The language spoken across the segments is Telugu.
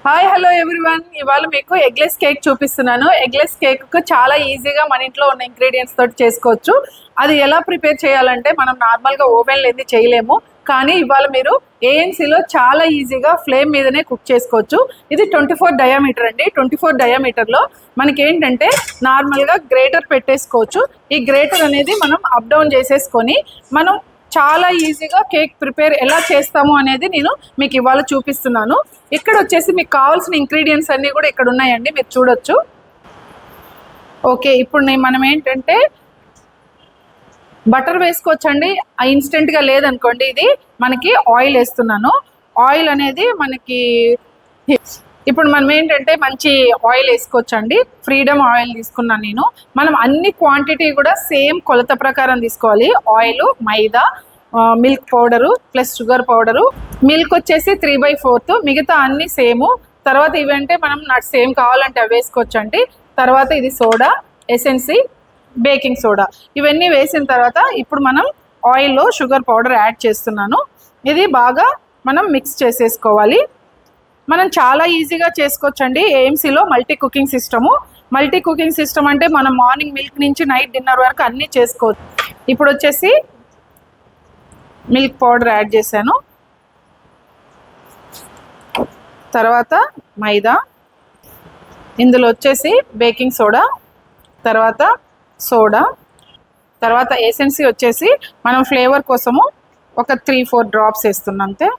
Hi hello everyone. ఇవాళ మీకు ఎగ్లెస్ కేక్ చూపిస్తున్నాను. ఎగ్లెస్ కేక్ చాలా ఈజీగా మన ఇంట్లో ఉన్న ఇంగ్రీడియంట్స్ తోటి చేసుకోవచ్చు. అది ఎలా ప్రిపేర్ చేయాలంటే మనం నార్మల్గా ఓవెన్లో ఏది చేయలేము, కానీ ఇవాళ మీరు ఏఎన్సీలో చాలా ఈజీగా ఫ్లేమ్ మీదనే కుక్ చేసుకోవచ్చు. ఇది 24 డయామీటర్ అండి. 24 డయామీటర్లో మనకి ఏంటంటే నార్మల్గా గ్రేటర్ పెట్టేసుకోవచ్చు. ఈ గ్రేటర్ అనేది మనం అప్ డౌన్ చేసేసుకొని మనం చాలా ఈజీగా కేక్ ప్రిపేర్ ఎలా చేస్తాము అనేది నేను మీకు ఇవాళ చూపిస్తున్నాను. ఇక్కడ వచ్చేసి మీకు కావాల్సిన ఇంగ్రీడియంట్స్ అన్నీ కూడా ఇక్కడ ఉన్నాయండి, మీరు చూడొచ్చు. ఓకే, ఇప్పుడు మనం ఏంటంటే బటర్ వేసుకోవచ్చండి. ఇన్స్టెంట్గా లేదనుకోండి, ఇది మనకి ఆయిల్ వేస్తున్నాను. ఆయిల్ అనేది మనకి ఇప్పుడు మనం ఏంటంటే మంచి ఆయిల్ వేసుకోవచ్చండి. ఫ్రీడమ్ ఆయిల్ తీసుకున్నాను నేను. మనం అన్ని క్వాంటిటీ కూడా సేమ్ కొలత ప్రకారం తీసుకోవాలి. Oil, maida, milk powder plus sugar powder, milk వచ్చేసి 3/4, మిగతా అన్ని సేము. తర్వాత ఇవంటే మనం నట్స్ ఏం కావాలంటే అవి వేసుకోవచ్చు అండి. తర్వాత ఇది సోడా, ఎసెన్సీ, బేకింగ్ సోడా, ఇవన్నీ వేసిన తర్వాత ఇప్పుడు మనం ఆయిల్లో షుగర్ పౌడర్ యాడ్ చేస్తున్నాను. ఇది బాగా మనం మిక్స్ చేసేసుకోవాలి. మనం చాలా ఈజీగా చేసుకోవచ్చండి. ఏఎంసీలో multi cooking system. Multi cooking system అంటే మనం మార్నింగ్ మిల్క్ నుంచి నైట్ డిన్నర్ వరకు అన్నీ చేసుకోవచ్చు. ఇప్పుడు వచ్చేసి మిల్క్ పౌడర్ యాడ్ చేశాను. తర్వాత మైదా, ఇందులో వచ్చేసి బేకింగ్ సోడా, తర్వాత సోడా, తర్వాత ఎసెన్సీ వచ్చేసి మనం ఫ్లేవర్ కోసము ఒక 3-4 డ్రాప్స్ వేస్తున్నాం అంతే.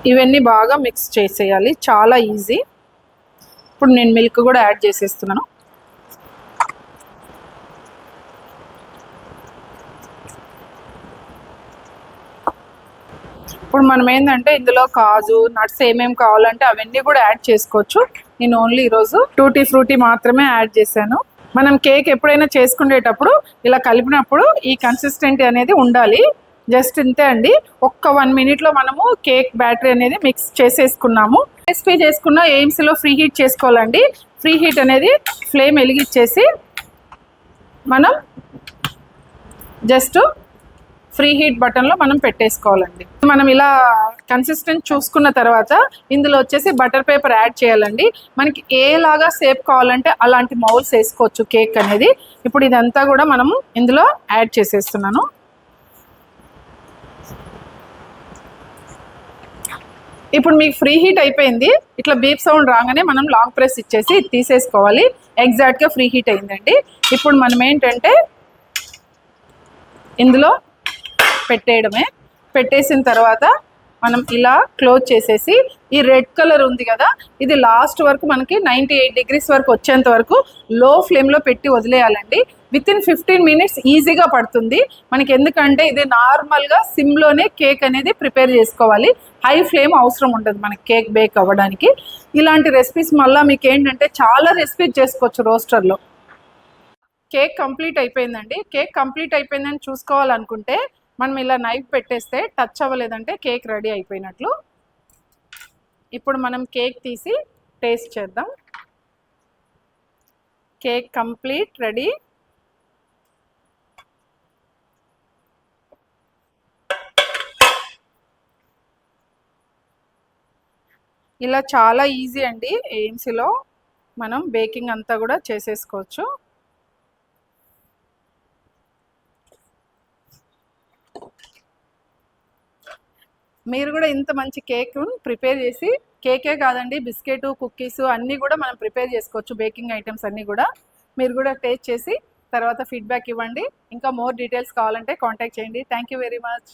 ఇవన్నీ బాగా మిక్స్ చేసేయాలి, చాలా ఈజీ. ఇప్పుడు నేను మిల్క్ కూడా యాడ్ చేసేస్తున్నాను. ఇప్పుడు మనం ఏంటంటే ఇందులో కాజు, నట్స్ ఏమేమి కావాలంటే అవన్నీ కూడా యాడ్ చేసుకోవచ్చు. నేను ఓన్లీ ఈరోజు టూటీ ఫ్రూటీ మాత్రమే యాడ్ చేశాను. మనం కేక్ ఎప్పుడైనా చేసుకునేటప్పుడు ఇలా కలిపినప్పుడు ఈ కన్సిస్టెంటీ అనేది ఉండాలి. జస్ట్ ఇంతే అండి. ఒక్క 1 మినిట్లో మనము కేక్ బ్యాటరీ అనేది మిక్స్ చేసేసుకున్నాము. రెసిపీ చేసుకున్న ఎయిమ్స్లో ఫ్రీ హీట్ చేసుకోవాలండి. ఫ్రీ హీట్ అనేది ఫ్లేమ్ వెలిగించేసి మనం జస్ట్ ఫ్రీ హీట్ బటన్లో మనం పెట్టేసుకోవాలండి. మనం ఇలా కన్సిస్టెంట్ చూసుకున్న తర్వాత ఇందులో వచ్చేసి బటర్ పేపర్ యాడ్ చేయాలండి. మనకి ఏలాగా షేప్ కావాలంటే అలాంటి మౌల్స్ వేసుకోవచ్చు కేక్ అనేది. ఇప్పుడు ఇదంతా కూడా మనము ఇందులో యాడ్ చేసేస్తున్నాను. ఇప్పుడు మీకు ఫ్రీ హీట్ అయిపోయింది. ఇట్లా బీప్ సౌండ్ రాగానే మనం లాంగ్ ప్రెస్ ఇచ్చేసి తీసేసుకోవాలి. ఎగ్జాక్ట్గా ఫ్రీ హీట్ అయిందండి. ఇప్పుడు మనం ఏంటంటే ఇందులో పెట్టేయడమే. పెట్టేసిన తర్వాత మనం ఇలా క్లోజ్ చేసేసి ఈ రెడ్ కలర్ ఉంది కదా, ఇది లాస్ట్ వరకు మనకి 98 డిగ్రీస్ వరకు వచ్చేంత వరకు లో ఫ్లేమ్లో పెట్టి వదిలేయాలండి. వితిన్ 15 మినిట్స్ ఈజీగా పడుతుంది మనకి. ఎందుకంటే ఇది నార్మల్గా సిమ్లోనే కేక్ అనేది ప్రిపేర్ చేసుకోవాలి. హై ఫ్లేమ్ అవసరం ఉండదు మనకి కేక్ బేక్ అవ్వడానికి. ఇలాంటి రెసిపీస్ మళ్ళీ మీకు ఏంటంటే చాలా రెసిపీస్ చేసుకోవచ్చు రోస్టర్లో. కేక్ కంప్లీట్ అయిపోయిందండి. కేక్ కంప్లీట్ అయిపోయిందని చూసుకోవాలనుకుంటే మనం ఇలా నైఫ్ పెట్టేస్తే టచ్ అవ్వలేదంటే కేక్ రెడీ అయిపోయినట్లు. ఇప్పుడు మనం కేక్ తీసి టేస్ట్ చేద్దాం. Cake complete ready. ఇలా చాలా ఈజీ అండి. ఎయిమ్స్లో మనం బేకింగ్ అంతా కూడా చేసేసుకోవచ్చు. మీరు కూడా ఇంత మంచి కేక్ ప్రిపేర్ చేసి, కేకే కాదండి బిస్కెట్, కుక్కీస్ అన్నీ కూడా మనం ప్రిపేర్ చేసుకోవచ్చు. బేకింగ్ ఐటమ్స్ అన్నీ కూడా మీరు కూడా టేస్ట్ చేసి తర్వాత ఫీడ్బ్యాక్ ఇవ్వండి. ఇంకా మోర్ డీటెయిల్స్ కావాలంటే కాంటాక్ట్ చేయండి. Thank you very much.